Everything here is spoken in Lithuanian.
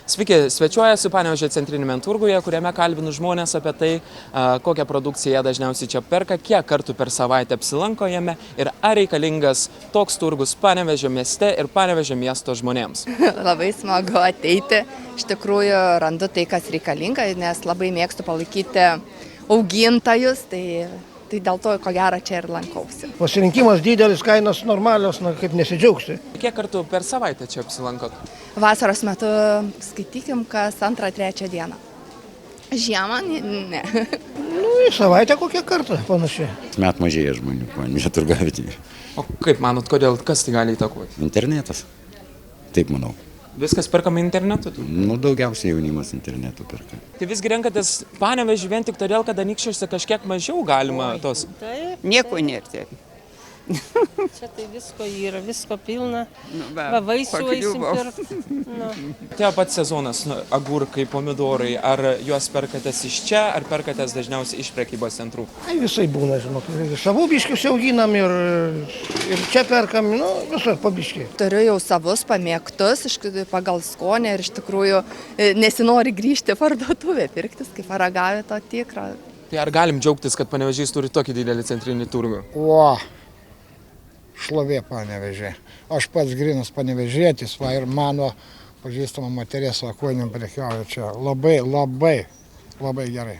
Sveiki, svečiuojasi Panevėžio centriniame turguje, kuriame kalbinu žmonės apie tai, kokią produkciją jie dažniausiai čia perka, kiek kartų per savaitę apsilanko jame ir ar reikalingas toks turgus Panevėžio mieste ir Panevėžio miesto žmonėms. Labai smagu ateiti, iš tikrųjų randu tai, kas reikalinga, nes labai mėgstu palaikyti augintojus, tai dėl to, ko gero, čia ir lankausi. Pasirinkimas didelis, kainos normalios, kaip nesidžiaugsi. Kiek kartų per savaitę čia apsilankot? Vasaros metu skaitykim, kas 2-3 dieną. Žiemą ne. Į savaitę kokią kartą panašiai. Met mažėja žmonių, Panevėžio turgavietėje. O kaip manot, kodėl, kas tai gali įtakoti? Internetas. Taip manau. Viskas perkama internetu? Daugiausiai jaunimas internetu perka. Tai visgi renkatės Panevėžį vien tik todėl, kad Anykščiuose kažkiek mažiau galima tos... Taip. Nieko nėra taip. Čia tai visko yra, visko pilna. Va, vaisių eisim pirkti. Tie pats sezonas, agurkai, pomidorai, ar juos perkatės iš čia, ar perkatės dažniausiai iš prekybos centrų? Visai būna, žinok. Savų biškius auginam ir čia perkam, visur po biškį. Turiu jau savus pamėgtus, pagal skonį ir iš tikrųjų nesinori grįžti į parduotuvę pirktis, kaip paragavę to tikro. Tai ar galim džiaugtis, kad Panevėžys turi tokį didelį centrinį turgų? Šlovė Panevėžė. Aš pats grynas panevėžietis, ir mano pažįstama moteris koinėm prekiauja čia labai gerai.